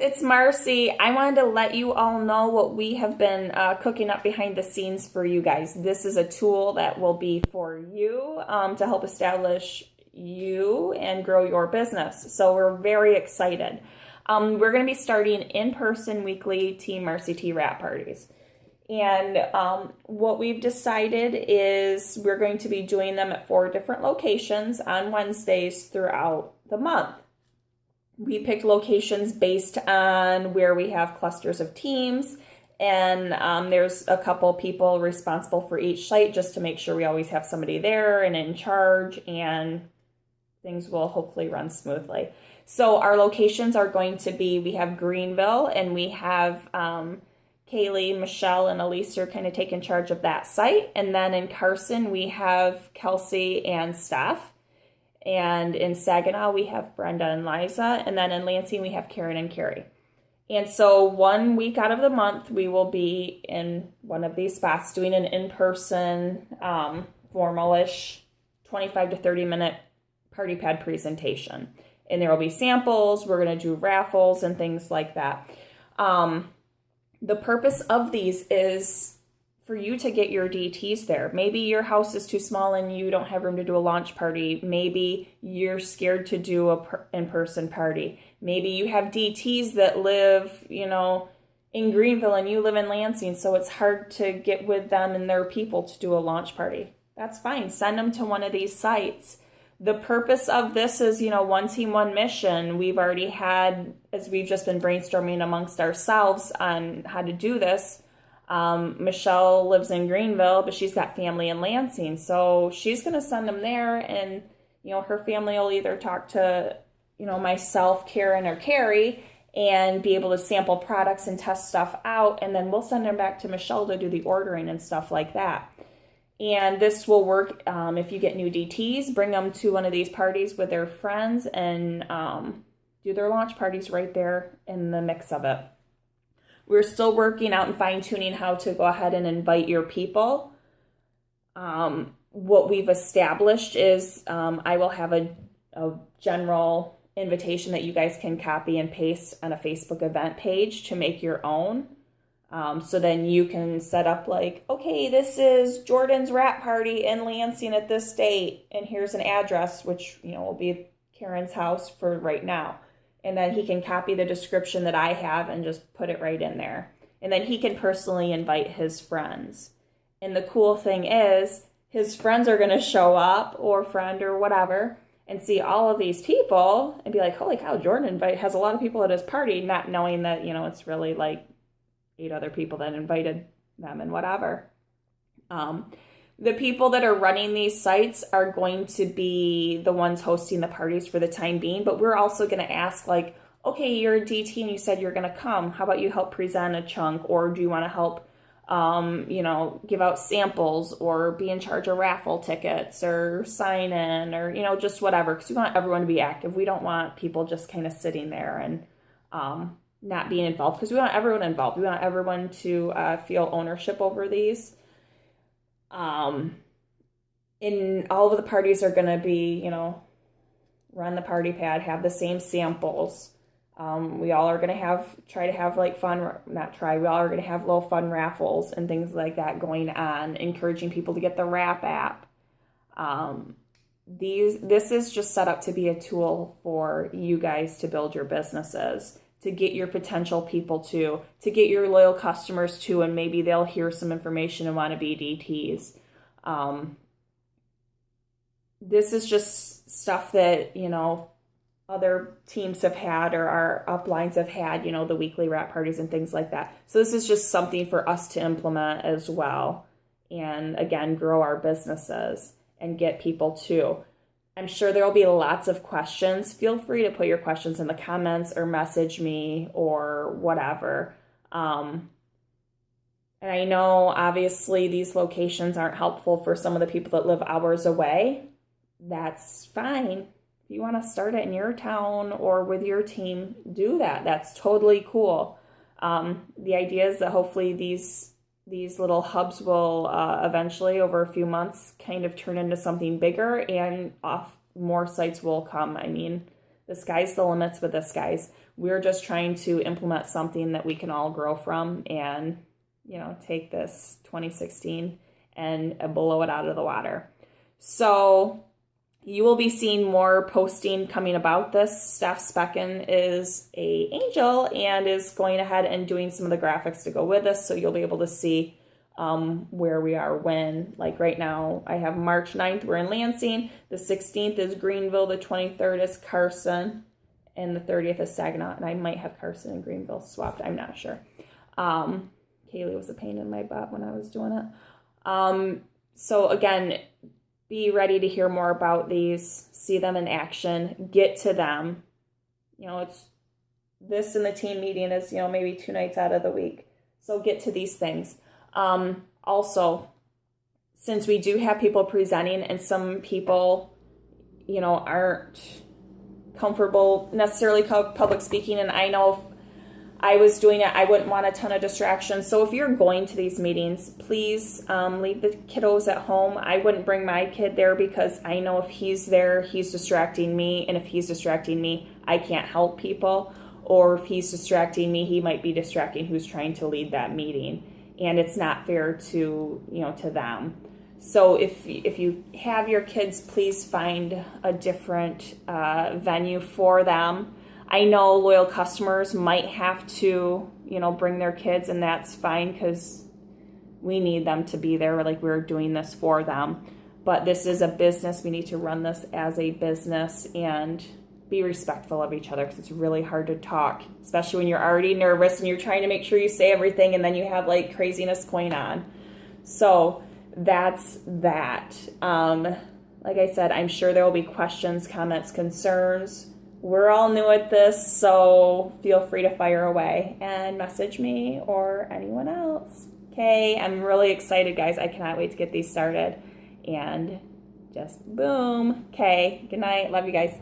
it's Marcy. I wanted to let you all know what we have been cooking up behind the scenes for you guys. This is a tool that will be for you to help establish you and grow your business. So we're very excited. We're going to be starting in-person weekly Team Marcy T wrap parties. And what we've decided is we're going to be doing them at 4 different locations on Wednesdays throughout the month. We picked locations based on where we have clusters of teams, and there's a couple people responsible for each site just to make sure we always have somebody there and in charge, and things will hopefully run smoothly. So our locations are going to be, we have Greenville, and we have Kaylee, Michelle, and Elise are kind of taking charge of that site. And then in Carson, we have Kelsey and Steph. And in Saginaw, we have Brenda and Liza. And then in Lansing, we have Karen and Carrie. And so 1 week out of the month, we will be in one of these spots doing an in-person, formal-ish, 25 to 30-minute party pad presentation. And there will be samples. We're going to do raffles and things like that. The purpose of these is for you to get your DTs there. Maybe your house is too small and you don't have room to do a launch party. Maybe you're scared to do a in-person party. Maybe you have DTs that live, in Greenville and you live in Lansing, so it's hard to get with them and their people to do a launch party. That's fine. Send them to one of these sites. The purpose of this is, one team, one mission. We've already had, as we've just been brainstorming amongst ourselves on how to do this, Michelle lives in Greenville, but she's got family in Lansing. So she's going to send them there, and, her family will either talk to, myself, Karen, or Carrie, and be able to sample products and test stuff out. And then we'll send them back to Michelle to do the ordering and stuff like that. And this will work if you get new DTs, bring them to one of these parties with their friends and do their launch parties right there in the mix of it. We're still working out and fine-tuning how to go ahead and invite your people. What we've established is I will have a general invitation that you guys can copy and paste on a Facebook event page to make your own. So then you can set up okay, this is Jordan's wrap party in Lansing at this date, and here's an address, which, will be Karen's house for right now. And then he can copy the description that I have and just put it right in there. And then he can personally invite his friends. And the cool thing is, his friends are going to show up, or friend or whatever, and see all of these people and be like, holy cow, Jordan has a lot of people at his party, not knowing that, it's really 8 other people that invited them and whatever. The people that are running these sites are going to be the ones hosting the parties for the time being, but we're also going to ask okay, you're a DT and you said you're going to come. How about you help present a chunk, or do you want to help, give out samples, or be in charge of raffle tickets, or sign in, or, just whatever, because we want everyone to be active. We don't want people just kind of sitting there and not being involved, because we want everyone involved. We want everyone to feel ownership over these. And all of the parties are going to be, run the party pad, have the same samples. We all are going to we all are going to have little fun raffles and things like that going on, encouraging people to get the Wrap app. This is just set up to be a tool for you guys to build your businesses, to get your potential people to get your loyal customers to, and maybe they'll hear some information and want to be DTs. This is just stuff that, other teams have had, or our uplines have had, the weekly wrap parties and things like that. So this is just something for us to implement as well. And again, grow our businesses and get people too. I'm sure there will be lots of questions. Feel free to put your questions in the comments or message me or whatever. And I know obviously these locations aren't helpful for some of the people that live hours away. That's fine. If you want to start it in your town or with your team, do that. That's totally cool. The idea is that hopefully these little hubs will eventually, over a few months, kind of turn into something bigger, and more sites will come. I mean, the sky's the limits with this, guys. We're just trying to implement something that we can all grow from and, you know, take this 2016 and blow it out of the water. So you will be seeing more posting coming about this. Steph Specken is a angel and is going ahead and doing some of the graphics to go with this. So you'll be able to see where we are when. Like right now, I have March 9th, we're in Lansing. The 16th is Greenville. The 23rd is Carson. And the 30th is Saginaw. And I might have Carson and Greenville swapped. I'm not sure. Kaylee was a pain in my butt when I was doing it. So again, be ready to hear more about these, see them in action, get to them. You know, it's this and the team meeting is, you know, maybe 2 nights out of the week. So get to these things. Also, since we do have people presenting and some people, you know, aren't comfortable necessarily public speaking, and I know if I was doing it, I wouldn't want a ton of distractions. So if you're going to these meetings, please leave the kiddos at home. I wouldn't bring my kid there because I know if he's there, he's distracting me. And if he's distracting me, I can't help people. Or if he's distracting me, he might be distracting who's trying to lead that meeting. And it's not fair to, you know, to them. So if you have your kids, please find a different venue for them. I know loyal customers might have to, you know, bring their kids, and that's fine because we need them to be there. Like, we're doing this for them. But this is a business. We need to run this as a business and be respectful of each other, because it's really hard to talk, especially when you're already nervous and you're trying to make sure you say everything and then you have like craziness going on. So that's that. Like I said, I'm sure there will be questions, comments, concerns. We're all new at this, so feel free to fire away and message me or anyone else. Okay, I'm really excited, guys. I cannot wait to get these started. And just boom. Okay, good night. Love you guys.